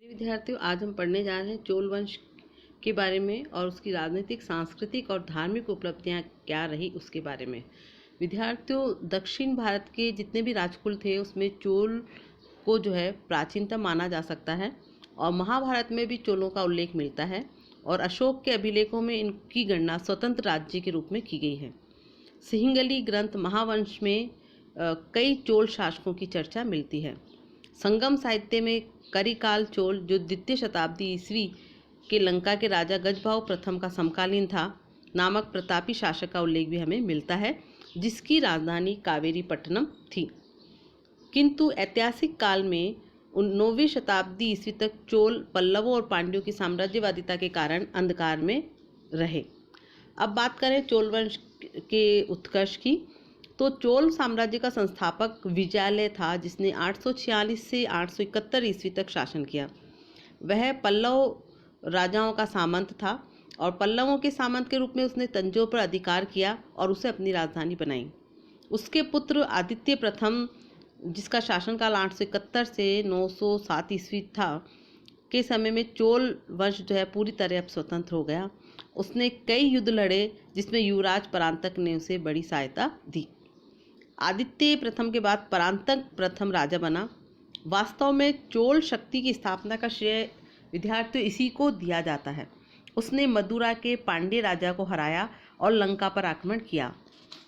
विद्यार्थियों, आज हम पढ़ने जा रहे हैं चोल वंश के बारे में और उसकी राजनीतिक, सांस्कृतिक और धार्मिक उपलब्धियां क्या रही उसके बारे में। विद्यार्थियों, दक्षिण भारत के जितने भी राजकुल थे उसमें चोल को जो है प्राचीनतम माना जा सकता है और महाभारत में भी चोलों का उल्लेख मिलता है और अशोक के अभिलेखों में इनकी गणना स्वतंत्र राज्य के रूप में की गई है। सिंहली ग्रंथ महावंश में कई चोल शासकों की चर्चा मिलती है। संगम साहित्य में करिकाल चोल, जो द्वितीय शताब्दी ईस्वी के लंका के राजा गजभाऊ प्रथम का समकालीन था, नामक प्रतापी शासक का उल्लेख भी हमें मिलता है, जिसकी राजधानी कावेरीपट्टनम थी। किंतु ऐतिहासिक काल में 9वीं शताब्दी ईस्वी तक चोल पल्लवों और पांड्यों की साम्राज्यवादिता के कारण अंधकार में रहे। अब बात करें चोल वंश के उत्कर्ष की, तो चोल साम्राज्य का संस्थापक विजयालय था, जिसने 846 से 871 ईस्वी तक शासन किया। वह पल्लव राजाओं का सामंत था और पल्लवों के सामंत के रूप में उसने तंजौर पर अधिकार किया और उसे अपनी राजधानी बनाई। उसके पुत्र आदित्य प्रथम, जिसका शासनकाल 871 से 907 ईस्वी था, के समय में चोल वंश जो है पूरी तरह अब स्वतंत्र हो गया। उसने कई युद्ध लड़े, जिसमें युवराज परांतक ने उसे बड़ी सहायता दी। आदित्य प्रथम के बाद परांतक प्रथम राजा बना। वास्तव में चोल शक्ति की स्थापना का श्रेय विद्यार्थियों इसी को दिया जाता है। उसने मदुरा के पांड्य राजा को हराया और लंका पर आक्रमण किया,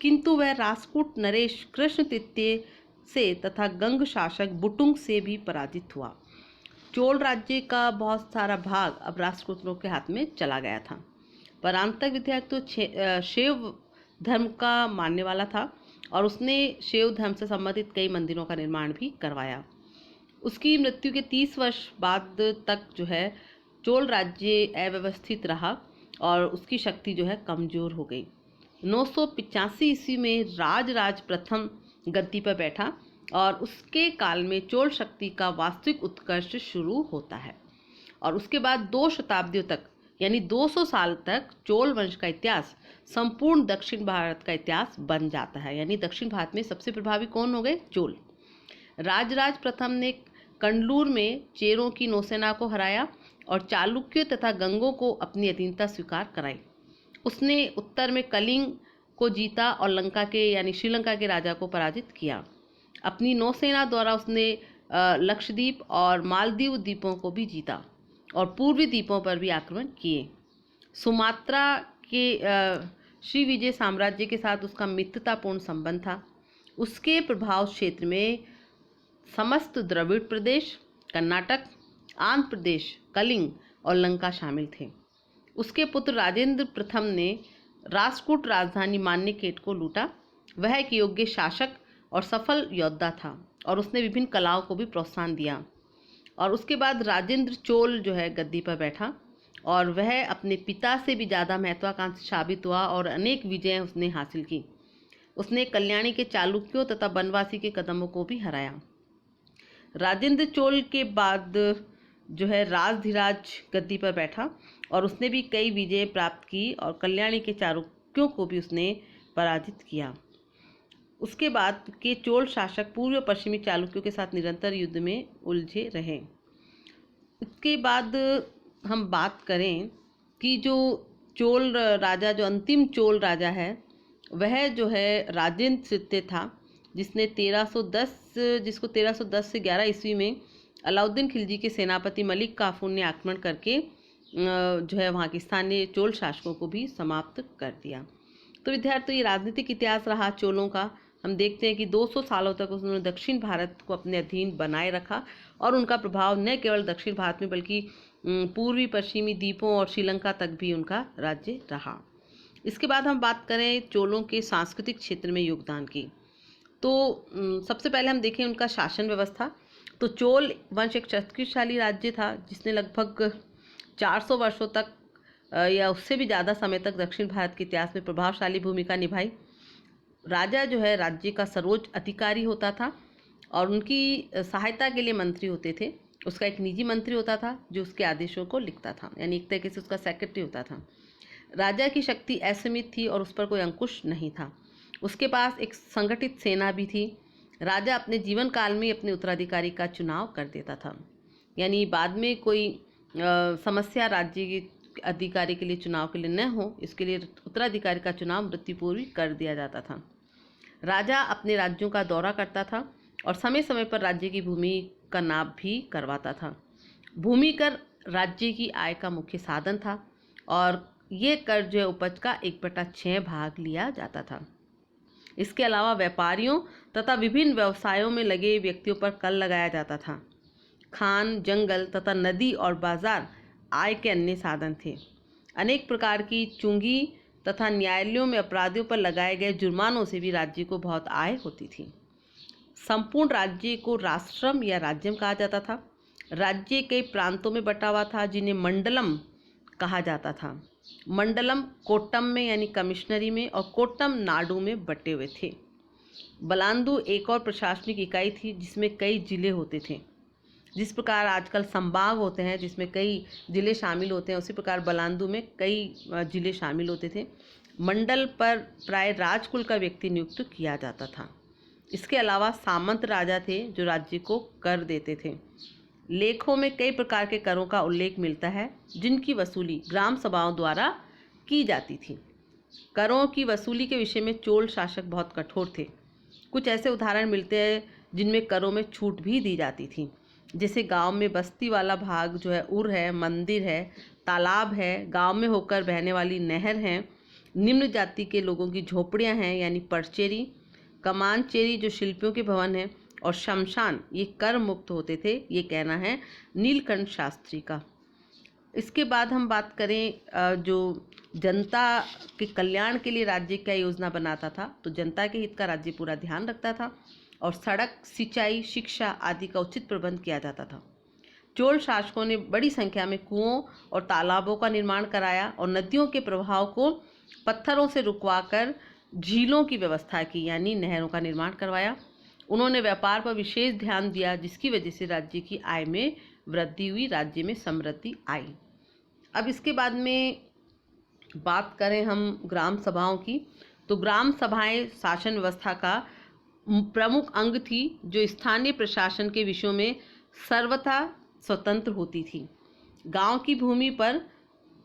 किंतु वह राष्ट्रकूट नरेश कृष्ण तृतीय से तथा गंग शासक बुटुंग से भी पराजित हुआ। चोल राज्य का बहुत सारा भाग अब राष्ट्रकूटों के हाथ में चला गया था। परांतक विद्यार्थियों शैव धर्म का मानने वाला था और उसने शैव धर्म से संबंधित कई मंदिरों का निर्माण भी करवाया। उसकी मृत्यु के 30 वर्ष बाद तक जो है चोल राज्य अव्यवस्थित रहा और उसकी शक्ति जो है कमजोर हो गई। 985 ईस्वी में राजराज प्रथम गद्दी पर बैठा और उसके काल में चोल शक्ति का वास्तविक उत्कर्ष शुरू होता है और उसके बाद 2 शताब्दियों तक, यानी 200 साल तक चोल वंश का इतिहास संपूर्ण दक्षिण भारत का इतिहास बन जाता है। यानी दक्षिण भारत में सबसे प्रभावी कौन हो गए? चोल। राजराज प्रथम ने कंडलूर में चेरों की नौसेना को हराया और चालुक्यों तथा गंगों को अपनी अधीनता स्वीकार कराई। उसने उत्तर में कलिंग को जीता और लंका के यानी श्रीलंका के राजा को पराजित किया। अपनी नौसेना द्वारा उसने लक्षद्वीप और मालदीव द्वीपों को भी जीता और पूर्वी द्वीपों पर भी आक्रमण किए। सुमात्रा के श्री विजय साम्राज्य के साथ उसका मित्रतापूर्ण संबंध था। उसके प्रभाव क्षेत्र में समस्त द्रविड़ प्रदेश, कर्नाटक, आंध्र प्रदेश, कलिंग और लंका शामिल थे। उसके पुत्र राजेंद्र प्रथम ने राष्ट्रकूट राजधानी मान्यकेट को लूटा। वह एक योग्य शासक और सफल योद्धा था और उसने विभिन्न कलाओं को भी प्रोत्साहन दिया। और उसके बाद राजेंद्र चोल जो है गद्दी पर बैठा और वह अपने पिता से भी ज़्यादा महत्वाकांक्षी साबित हुआ और अनेक विजय उसने हासिल की। उसने कल्याणी के चालुक्यों तथा बनवासी के कदमों को भी हराया। राजेंद्र चोल के बाद जो है राजधिराज गद्दी पर बैठा और उसने भी कई विजय प्राप्त की और कल्याणी के चालुक्यों को भी उसने पराजित किया। उसके बाद के चोल शासक पूर्व पश्चिमी चालुक्यों के साथ निरंतर युद्ध में उलझे रहे। इसके बाद हम बात करें कि जो चोल राजा, जो अंतिम चोल राजा है, वह जो है राजेंद्र तृतीय था, जिसको 1310 से 11 ईस्वी में अलाउद्दीन खिलजी के सेनापति मलिक काफूर ने आक्रमण करके जो है वहाँ के स्थानीय चोल शासकों को भी समाप्त कर दिया। तो विद्यार्थियों, ये राजनीतिक इतिहास रहा चोलों का। हम देखते हैं कि 200 सालों तक उन्होंने दक्षिण भारत को अपने अधीन बनाए रखा और उनका प्रभाव न केवल दक्षिण भारत में बल्कि पूर्वी पश्चिमी द्वीपों और श्रीलंका तक भी उनका राज्य रहा। इसके बाद हम बात करें चोलों के सांस्कृतिक क्षेत्र में योगदान की, तो सबसे पहले हम देखें उनका शासन व्यवस्था। तो चोल वंश एक शक्तिशाली राज्य था, जिसने लगभग 400 वर्षों तक या उससे भी ज़्यादा समय तक दक्षिण भारत के इतिहास में प्रभावशाली भूमिका निभाई। राजा जो है राज्य का सर्वोच्च अधिकारी होता था और उनकी सहायता के लिए मंत्री होते थे। उसका एक निजी मंत्री होता था जो उसके आदेशों को लिखता था, यानी एक तरीके से उसका सेक्रेटरी होता था। राजा की शक्ति असीमित थी और उस पर कोई अंकुश नहीं था। उसके पास एक संगठित सेना भी थी। राजा अपने जीवन काल में अपने उत्तराधिकारी का चुनाव कर देता था। यानी बाद में कोई समस्या राज्य के अधिकारी के लिए चुनाव के लिए न हो, इसके लिए उत्तराधिकारी का चुनाव मृत्यु पूर्व कर दिया जाता था। राजा अपने राज्यों का दौरा करता था और समय समय पर राज्य की भूमि का नाप भी करवाता था। भूमि कर राज्य की आय का मुख्य साधन था और ये कर जो है उपज का 1/6 भाग लिया जाता था। इसके अलावा व्यापारियों तथा विभिन्न व्यवसायों में लगे व्यक्तियों पर कर लगाया जाता था। खान, जंगल तथा नदी और बाजार आय के अन्य साधन थे। अनेक प्रकार की चुंगी तथा न्यायालयों में अपराधियों पर लगाए गए जुर्मानों से भी राज्य को बहुत आय होती थी। संपूर्ण राज्य को राष्ट्रम या राज्यम कहा जाता था। राज्य कई प्रांतों में बटा हुआ था जिन्हें मंडलम कहा जाता था। मंडलम कोट्टम में यानी कमिश्नरी में और कोट्टम नाडु में बटे हुए थे। बलांदू एक और प्रशासनिक इकाई थी जिसमें कई जिले होते थे। जिस प्रकार आजकल संभाग होते हैं जिसमें कई जिले शामिल होते हैं, उसी प्रकार बलांदू में कई जिले शामिल होते थे। मंडल पर प्राय राजकुल का व्यक्ति नियुक्त किया जाता था। इसके अलावा सामंत राजा थे जो राज्य को कर देते थे। लेखों में कई प्रकार के करों का उल्लेख मिलता है जिनकी वसूली ग्राम सभाओं द्वारा की जाती थी। करों की वसूली के विषय में चोल शासक बहुत कठोर थे। कुछ ऐसे उदाहरण मिलते हैं जिनमें करों में छूट भी दी जाती थी, जैसे गांव में बस्ती वाला भाग जो है, उर है, मंदिर है, तालाब है, गांव में होकर बहने वाली नहर है, निम्न जाति के लोगों की झोपड़ियां हैं यानी परचेरी, कमानचेरी जो शिल्पियों के भवन हैं, और शमशान, ये कर मुक्त होते थे, ये कहना है नीलकंठ शास्त्री का। इसके बाद हम बात करें जो जनता के कल्याण के लिए राज्य क्या योजना बनाता था, तो जनता के हित का राज्य पूरा ध्यान रखता था और सड़क, सिंचाई, शिक्षा आदि का उचित प्रबंध किया जाता था। चोल शासकों ने बड़ी संख्या में कुओं और तालाबों का निर्माण कराया और नदियों के प्रवाह को पत्थरों से रुकवाकर झीलों की व्यवस्था की, यानी नहरों का निर्माण करवाया। उन्होंने व्यापार पर विशेष ध्यान दिया जिसकी वजह से राज्य की आय में वृद्धि हुई, राज्य में समृद्धि आई। अब इसके बाद में बात करें हम ग्राम सभाओं की, तो ग्राम सभाएं शासन व्यवस्था का प्रमुख अंग थी जो स्थानीय प्रशासन के विषयों में सर्वथा स्वतंत्र होती थी। गांव की भूमि पर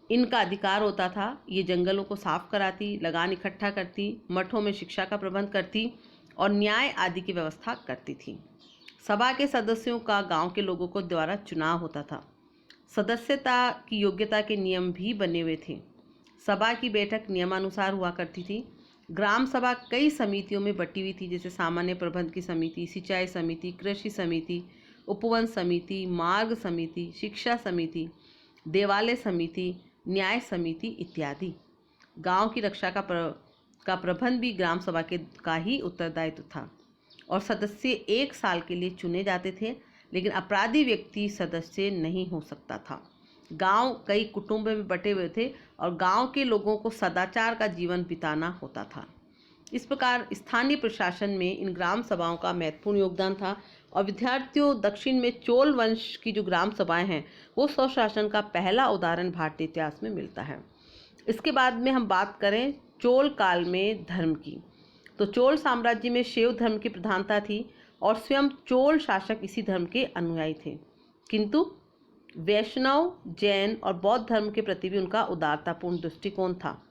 इनका अधिकार होता था। ये जंगलों को साफ कराती, लगान इकट्ठा करती, मठों में शिक्षा का प्रबंध करती और न्याय आदि की व्यवस्था करती थी। सभा के सदस्यों का गांव के लोगों को द्वारा चुनाव होता था। सदस्यता की योग्यता के नियम भी बने हुए थे। सभा की बैठक नियमानुसार हुआ करती थी। ग्राम सभा कई समितियों में बटी हुई थी, जैसे सामान्य प्रबंध की समिति, सिंचाई समिति, कृषि समिति, उपवन समिति, मार्ग समिति, शिक्षा समिति, देवालय समिति, न्याय समिति इत्यादि। गांव की रक्षा का प्रबंध भी ग्राम सभा का ही उत्तरदायित्व था और सदस्य 1 साल के लिए चुने जाते थे, लेकिन अपराधी व्यक्ति सदस्य नहीं हो सकता था। गांव कई कुटुंब में बटे हुए थे और गांव के लोगों को सदाचार का जीवन बिताना होता था। इस प्रकार स्थानीय प्रशासन में इन ग्राम सभाओं का महत्वपूर्ण योगदान था। और विद्यार्थियों, दक्षिण में चोल वंश की जो ग्राम सभाएं हैं वो स्वशासन का पहला उदाहरण भारतीय इतिहास में मिलता है। इसके बाद में हम बात करें चोल काल में धर्म की, तो चोल साम्राज्य में शैव धर्म की प्रधानता थी और स्वयं चोल शासक इसी धर्म के अनुयायी थे, किंतु वैष्णव, जैन और बौद्ध धर्म के प्रति भी उनका उदारतापूर्ण दृष्टिकोण था।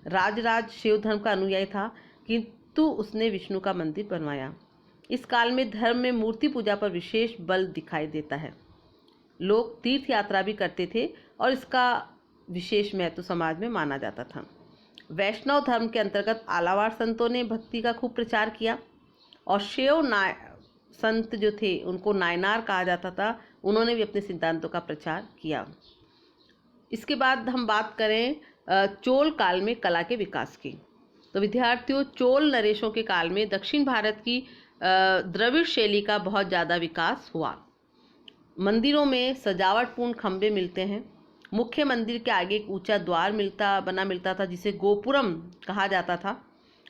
राजराज शैव धर्म का अनुयायी था, किंतु उसने विष्णु का मंदिर बनवाया। इस काल में धर्म में मूर्ति पूजा पर विशेष बल दिखाई देता है। लोग तीर्थ यात्रा भी करते थे और इसका विशेष महत्व समाज में माना जाता था। वैष्णव धर्म के अंतर्गत आलावार संतों ने भक्ति का खूब प्रचार किया और शैव संत जो थे उनको नायनार कहा जाता था, उन्होंने भी अपने सिद्धांतों का प्रचार किया। इसके बाद हम बात करें चोल काल में कला के विकास की, तो विद्यार्थियों, चोल नरेशों के काल में दक्षिण भारत की द्रविड़ शैली का बहुत ज़्यादा विकास हुआ। मंदिरों में सजावटपूर्ण खंभे मिलते हैं। मुख्य मंदिर के आगे एक ऊंचा द्वार बना मिलता था जिसे गोपुरम कहा जाता था।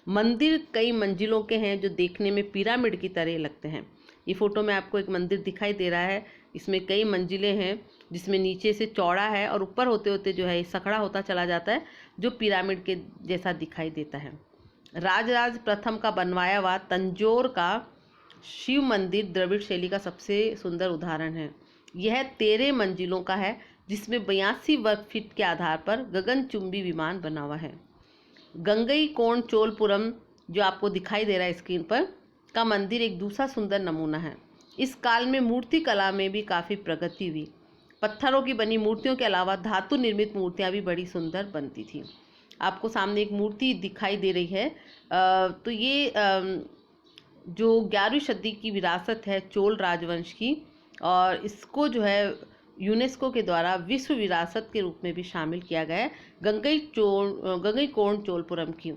मंदिर कई मंजिलों के हैं जो देखने में पिरामिड की तरह लगते हैं। ये फोटो में आपको एक मंदिर दिखाई दे रहा है, इसमें कई मंजिलें हैं जिसमें नीचे से चौड़ा है और ऊपर होते होते जो है सकड़ा होता चला जाता है जो पिरामिड के जैसा दिखाई देता है। राजराज प्रथम का बनवाया हुआ तंजौर का शिव मंदिर द्रविड़ शैली का सबसे सुंदर उदाहरण है। यह 13 मंजिलों का है, जिसमें 82 वर्ग फीट के आधार पर गगनचुंबी विमान बना हुआ है। गंगईकोंड चोलपुरम, जो आपको दिखाई दे रहा है स्क्रीन पर, का मंदिर एक दूसरा सुंदर नमूना है। इस काल में मूर्ति कला में भी काफ़ी प्रगति हुई। पत्थरों की बनी मूर्तियों के अलावा धातु निर्मित मूर्तियाँ भी बड़ी सुंदर बनती थी। आपको सामने एक मूर्ति दिखाई दे रही है। तो ये जो 11वीं सदी की विरासत है चोल राजवंश की, और इसको जो है यूनेस्को के द्वारा विश्व विरासत के रूप में भी शामिल किया गया है, गंगईकोंड चोलपुरम की,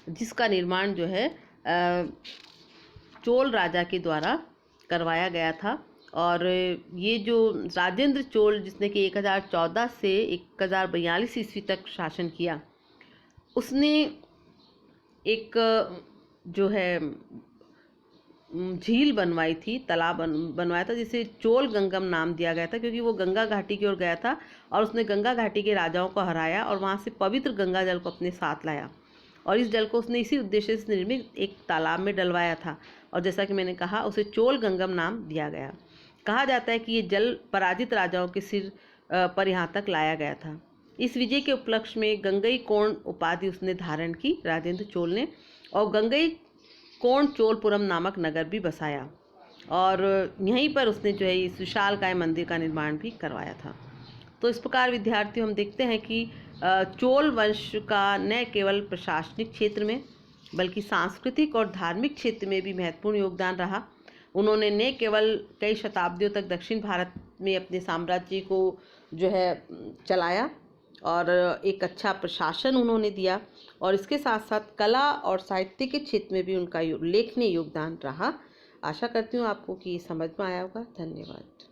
जिसका निर्माण जो है चोल राजा के द्वारा करवाया गया था। और ये जो राजेंद्र चोल, जिसने कि 1014 से 1042 ईस्वी तक शासन किया, उसने एक जो है झील बनवाई थी, तालाब बनवाया था, जिसे चोल गंगम नाम दिया गया था, क्योंकि वो गंगा घाटी की ओर गया था और उसने गंगा घाटी के राजाओं को हराया और वहाँ से पवित्र गंगा जल को अपने साथ लाया, और इस जल को उसने इसी उद्देश्य से निर्मित एक तालाब में डलवाया था, और जैसा कि मैंने कहा उसे चोल गंगम नाम दिया गया। कहा जाता है कि ये जल पराजित राजाओं के सिर पर यहाँ तक लाया गया था। इस विजय के उपलक्ष्य में गंगईकोंड उपाधि उसने धारण की राजेंद्र चोल ने, और गंगईकोंड चोलपुरम नामक नगर भी बसाया, और यहीं पर उसने जो है इस विशालकाय मंदिर का निर्माण भी करवाया था। तो इस प्रकार विद्यार्थियों हम देखते हैं कि चोल वंश का न केवल प्रशासनिक क्षेत्र में बल्कि सांस्कृतिक और धार्मिक क्षेत्र में भी महत्वपूर्ण योगदान रहा। उन्होंने न केवल कई शताब्दियों तक दक्षिण भारत में अपने साम्राज्य को जो है चलाया और एक अच्छा प्रशासन उन्होंने दिया, और इसके साथ साथ कला और साहित्य के क्षेत्र में भी उनका उल्लेखनीय योगदान रहा। आशा करती हूँ आपको कि समझ में आया होगा। धन्यवाद।